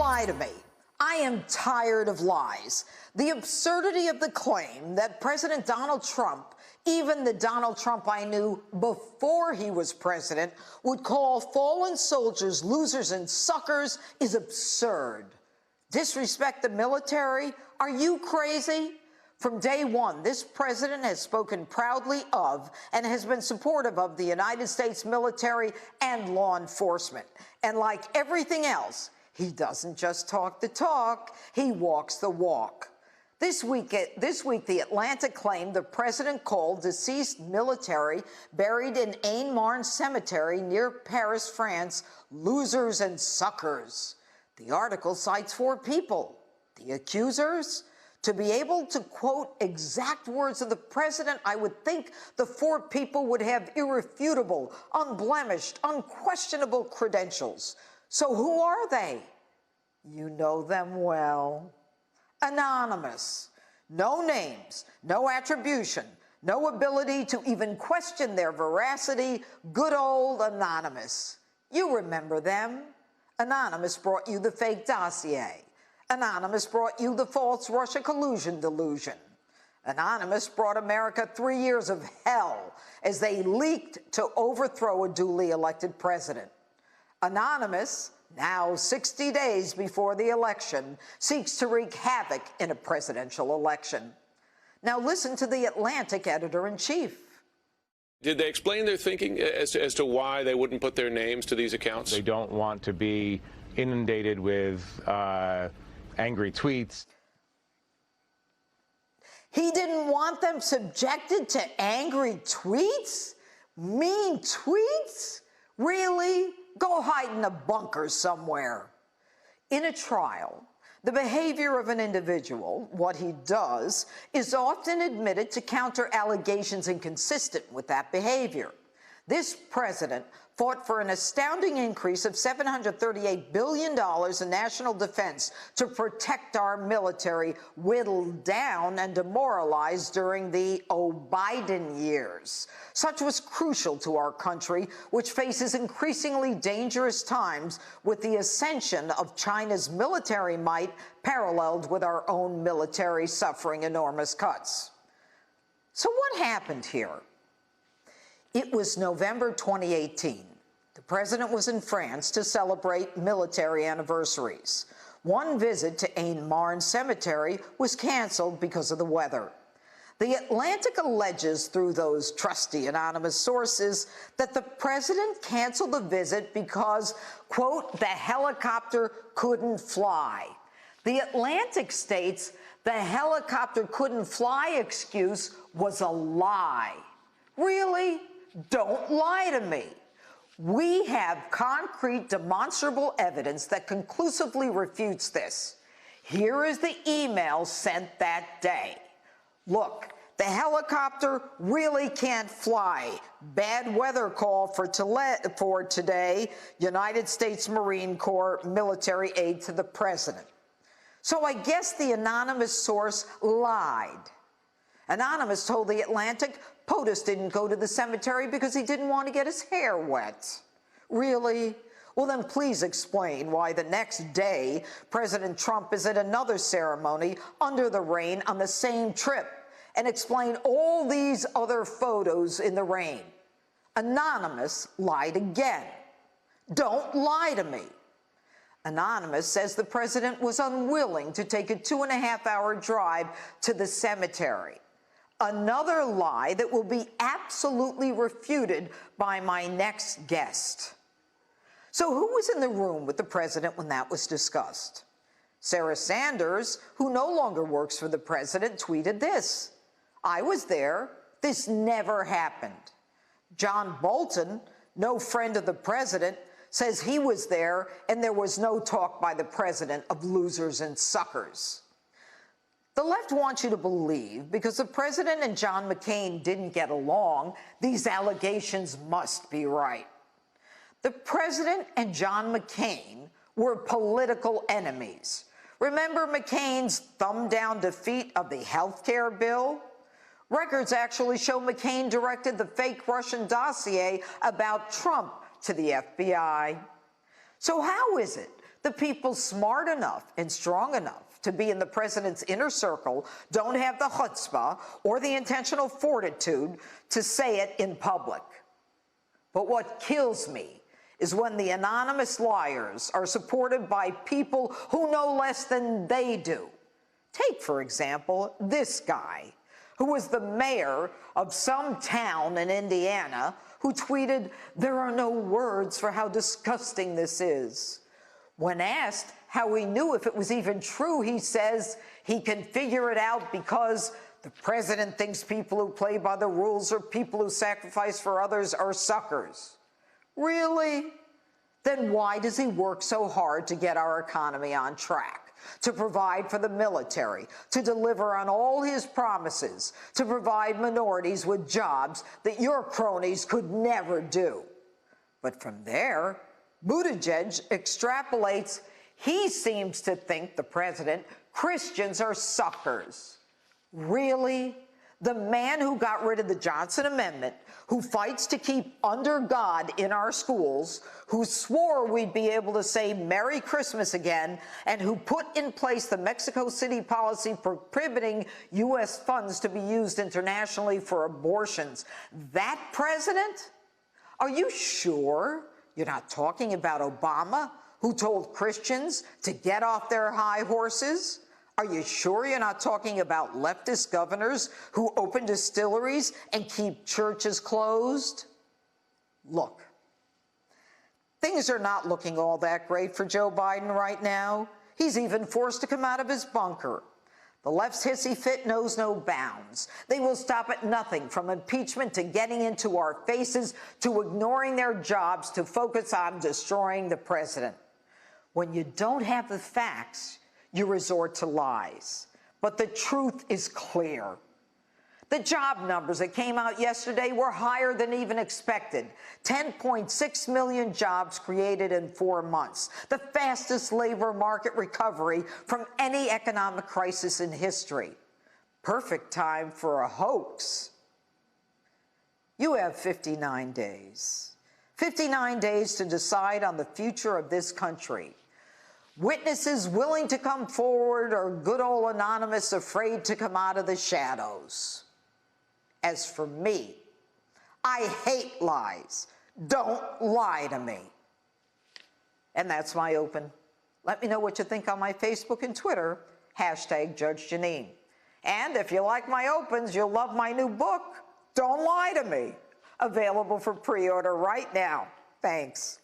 lie to me. I am tired of lies. The absurdity of the claim that President Donald Trump, even the Donald Trump I knew before he was president, would call fallen soldiers losers and suckers is absurd. Disrespect the military? Are you crazy? From day one, this president has spoken proudly of and has been supportive of the United States military and law enforcement. And like everything else, he doesn't just talk the talk, he walks the walk. This week, The Atlantic claimed the president called deceased military buried in Aisne-Marne Cemetery near Paris, France, losers and suckers. The article cites 4 people. The accusers? To be able to quote exact words of the president, I would think the 4 people would have irrefutable, unblemished, unquestionable credentials. So who are they? You know them well. Anonymous. No names, no attribution, no ability to even question their veracity. Good old Anonymous. You remember them. Anonymous brought you the fake dossier. Anonymous brought you the false Russia collusion delusion. Anonymous brought America 3 years of hell as they leaked to overthrow a duly elected president. Anonymous, now 60 days before the election, seeks to wreak havoc in a presidential election. Now listen to the Atlantic editor-in-chief. Did they explain their thinking as to why they wouldn't put their names to these accounts? They don't want to be inundated with angry tweets. He didn't want them subjected to angry tweets? Mean tweets? Really? Go hide in a bunker somewhere. In a trial, the behavior of an individual, what he does, is often admitted to counter allegations inconsistent with that behavior. This president fought for an astounding increase of $738 billion in national defense to protect our military, whittled down and demoralized during the Biden years. Such was crucial to our country, which faces increasingly dangerous times with the ascension of China's military might paralleled with our own military suffering enormous cuts. So what happened here? It was November 2018. The president was in France to celebrate military anniversaries. One visit to Aisne-Marne Cemetery was canceled because of the weather. The Atlantic alleges through those trusty anonymous sources that the president canceled the visit because, quote, the helicopter couldn't fly. The Atlantic states the helicopter couldn't fly excuse was a lie. Really? Don't lie to me. We have concrete, demonstrable evidence that conclusively refutes this. Here is the email sent that day. Look, the helicopter really can't fly. Bad weather call for today, United States Marine Corps military aid to the president. So I guess the anonymous source lied. Anonymous told the Atlantic POTUS didn't go to the cemetery because he didn't want to get his hair wet. Really? Well, then please explain why the next day President Trump is at another ceremony under the rain on the same trip, and explain all these other photos in the rain. Anonymous lied again. Don't lie to me. Anonymous says the president was unwilling to take a 2.5-hour drive to the cemetery. Another lie that will be absolutely refuted by my next guest. So who was in the room with the president when that was discussed? Sarah Sanders, who no longer works for the president, tweeted this: I was there. This never happened. John Bolton, no friend of the president, says he was there and there was no talk by the president of losers and suckers. The left wants you to believe because the president and John McCain didn't get along, these allegations must be right. The president and John McCain were political enemies. Remember McCain's thumb-down defeat of the health care bill? Records actually show McCain directed the fake Russian dossier about Trump to the FBI. So how is it the people smart enough and strong enough to be in the president's inner circle don't have the chutzpah or the intentional fortitude to say it in public? But what kills me is when the anonymous liars are supported by people who know less than they do. Take, for example, this guy, who was the mayor of some town in Indiana, who tweeted, "There are no words for how disgusting this is." When asked how he knew if it was even true, he says he can figure it out because the president thinks people who play by the rules or people who sacrifice for others are suckers. Really? Then why does he work so hard to get our economy on track, to provide for the military, to deliver on all his promises, to provide minorities with jobs that your cronies could never do? But from there, Buttigieg extrapolates he seems to think, the president, Christians are suckers. Really? The man who got rid of the Johnson Amendment, who fights to keep under God in our schools, who swore we'd be able to say Merry Christmas again, and who put in place the Mexico City policy prohibiting U.S. funds to be used internationally for abortions. That president? Are you sure you're not talking about Obama, who told Christians to get off their high horses? Are you sure you're not talking about leftist governors who open distilleries and keep churches closed? Look, things are not looking all that great for Joe Biden right now. He's even forced to come out of his bunker. The left's hissy fit knows no bounds. They will stop at nothing from impeachment to getting into our faces to ignoring their jobs to focus on destroying the president. When you don't have the facts, you resort to lies. But the truth is clear. The job numbers that came out yesterday were higher than even expected. 10.6 million jobs created in 4 months, the fastest labor market recovery from any economic crisis in history. Perfect time for a hoax. You have 59 days. 59 days to decide on the future of this country. Witnesses willing to come forward or good old anonymous afraid to come out of the shadows. As for me, I hate lies. Don't lie to me. And that's my open. Let me know what you think on my Facebook and Twitter, #JudgeJeanine. And if you like my opens, you'll love my new book, Don't Lie to Me, available for pre-order right now. Thanks.